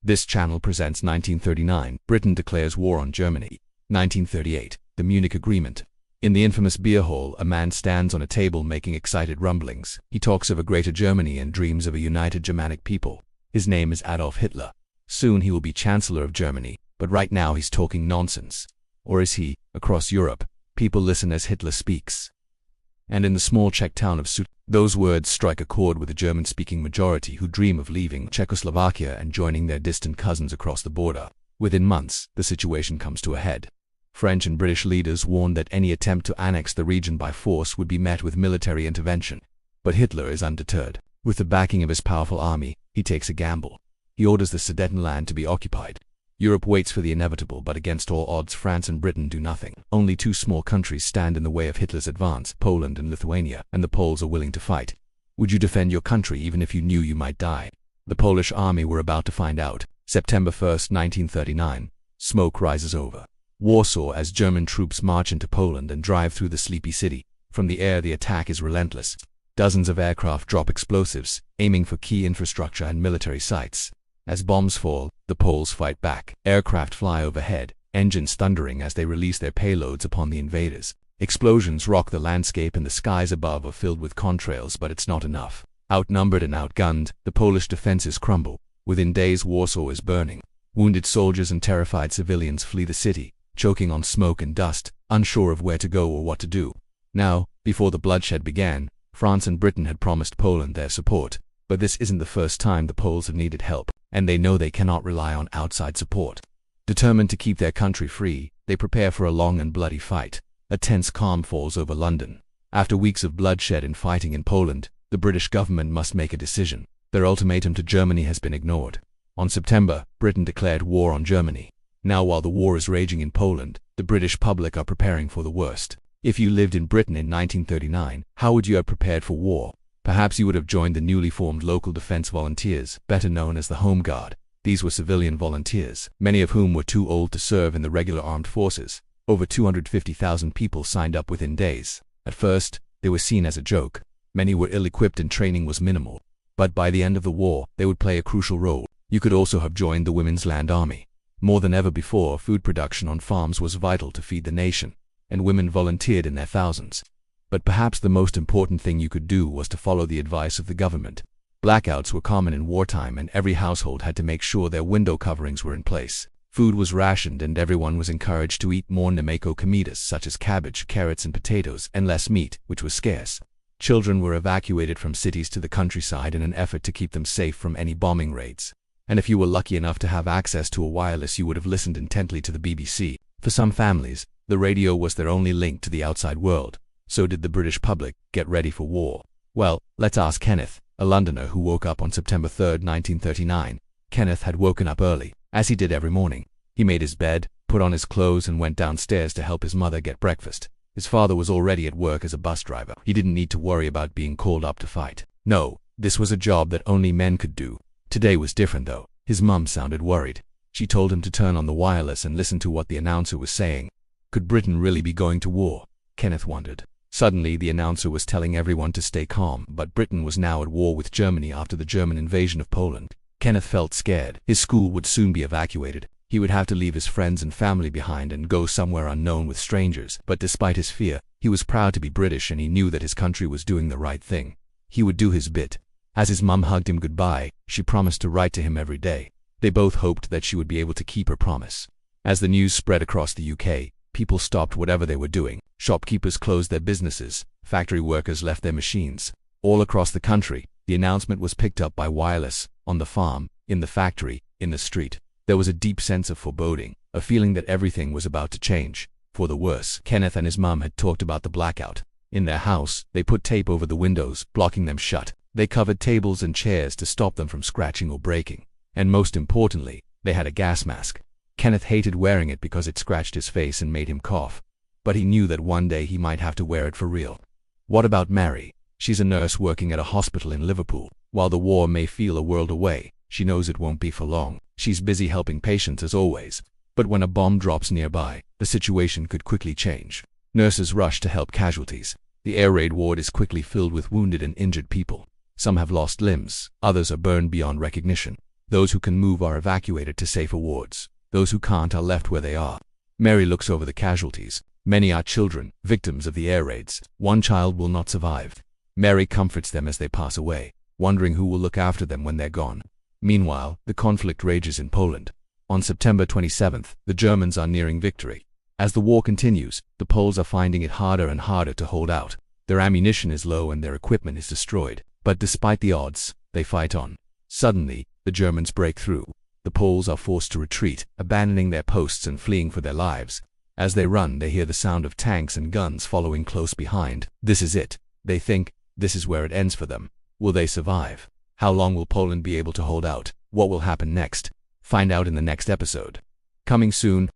This channel presents 1939, Britain declares war on Germany. 1938, the Munich Agreement. In the infamous beer hall, a man stands on a table making excited rumblings. He talks of a greater Germany and dreams of a united Germanic people. His name is Adolf Hitler. Soon he will be Chancellor of Germany, but right now he's talking nonsense. Or is he? Across Europe, people listen as Hitler speaks. And in the small Czech town of Sut, those words strike a chord with the German-speaking majority who dream of leaving Czechoslovakia and joining their distant cousins across the border. Within months, the situation comes to a head. French and British leaders warned that any attempt to annex the region by force would be met with military intervention. But Hitler is undeterred. With the backing of his powerful army, he takes a gamble. He orders the Sudetenland to be occupied. Europe waits for the inevitable, but against all odds France and Britain do nothing. Only two small countries stand in the way of Hitler's advance, Poland and Lithuania, and the Poles are willing to fight. Would you defend your country even if you knew you might die? The Polish army were about to find out. September 1st, 1939. Smoke rises over Warsaw as German troops march into Poland and drive through the sleepy city. From the air, the attack is relentless. Dozens of aircraft drop explosives, aiming for key infrastructure and military sites. As bombs fall, the Poles fight back. Aircraft fly overhead, engines thundering as they release their payloads upon the invaders. Explosions rock the landscape and the skies above are filled with contrails, but it's not enough. Outnumbered and outgunned, the Polish defenses crumble. Within days, Warsaw is burning. Wounded soldiers and terrified civilians flee the city, choking on smoke and dust, unsure of where to go or what to do. Now, before the bloodshed began, France and Britain had promised Poland their support. But this isn't the first time the Poles have needed help, and they know they cannot rely on outside support. Determined to keep their country free, they prepare for a long and bloody fight. A tense calm falls over London. After weeks of bloodshed and fighting in Poland, the British government must make a decision. Their ultimatum to Germany has been ignored. On September, Britain declared war on Germany. Now, while the war is raging in Poland, the British public are preparing for the worst. If you lived in Britain in 1939, how would you have prepared for war? Perhaps you would have joined the newly formed local defense volunteers, better known as the Home Guard. These were civilian volunteers, many of whom were too old to serve in the regular armed forces. Over 250,000 people signed up within days. At first, they were seen as a joke. Many were ill-equipped and training was minimal. But by the end of the war, they would play a crucial role. You could also have joined the Women's Land Army. More than ever before, food production on farms was vital to feed the nation, and women volunteered in their thousands. But perhaps the most important thing you could do was to follow the advice of the government. Blackouts were common in wartime, and every household had to make sure their window coverings were in place. Food was rationed and everyone was encouraged to eat more nemeko comidas such as cabbage, carrots and potatoes, and less meat, which was scarce. Children were evacuated from cities to the countryside in an effort to keep them safe from any bombing raids. And if you were lucky enough to have access to a wireless, you would have listened intently to the BBC. For some families, the radio was their only link to the outside world. So did the British public get ready for war? Well, let's ask Kenneth, a Londoner who woke up on September 3rd, 1939. Kenneth had woken up early, as he did every morning. He made his bed, put on his clothes and went downstairs to help his mother get breakfast. His father was already at work as a bus driver. He didn't need to worry about being called up to fight. No, this was a job that only men could do. Today was different though. His mum sounded worried. She told him to turn on the wireless and listen to what the announcer was saying. Could Britain really be going to war? Kenneth wondered. Suddenly, the announcer was telling everyone to stay calm, but Britain was now at war with Germany after the German invasion of Poland. Kenneth felt scared. His school would soon be evacuated. He would have to leave his friends and family behind and go somewhere unknown with strangers. But despite his fear, he was proud to be British and he knew that his country was doing the right thing. He would do his bit. As his mum hugged him goodbye, she promised to write to him every day. They both hoped that she would be able to keep her promise. As the news spread across the UK, people stopped whatever they were doing. Shopkeepers closed their businesses. Factory workers left their machines. All across the country, the announcement was picked up by wireless, on the farm, in the factory, in the street. There was a deep sense of foreboding, a feeling that everything was about to change, for the worse. Kenneth and his mum had talked about the blackout. In their house, they put tape over the windows, blocking them shut. They covered tables and chairs to stop them from scratching or breaking. And most importantly, they had a gas mask. Kenneth hated wearing it because it scratched his face and made him cough. But he knew that one day he might have to wear it for real. What about Mary? She's a nurse working at a hospital in Liverpool. While the war may feel a world away, she knows it won't be for long. She's busy helping patients as always. But when a bomb drops nearby, the situation could quickly change. Nurses rush to help casualties. The air raid ward is quickly filled with wounded and injured people. Some have lost limbs, others are burned beyond recognition. Those who can move are evacuated to safer wards. Those who can't are left where they are. Mary looks over the casualties. Many are children, victims of the air raids. One child will not survive. Mary comforts them as they pass away, wondering who will look after them when they're gone. Meanwhile, the conflict rages in Poland. On September 27th, the Germans are nearing victory. As the war continues, the Poles are finding it harder and harder to hold out. Their ammunition is low and their equipment is destroyed. But despite the odds, they fight on. Suddenly, the Germans break through. The Poles are forced to retreat, abandoning their posts and fleeing for their lives. As they run, they hear the sound of tanks and guns following close behind. This is it. They think, this is where it ends for them. Will they survive? How long will Poland be able to hold out? What will happen next? Find out in the next episode. Coming soon,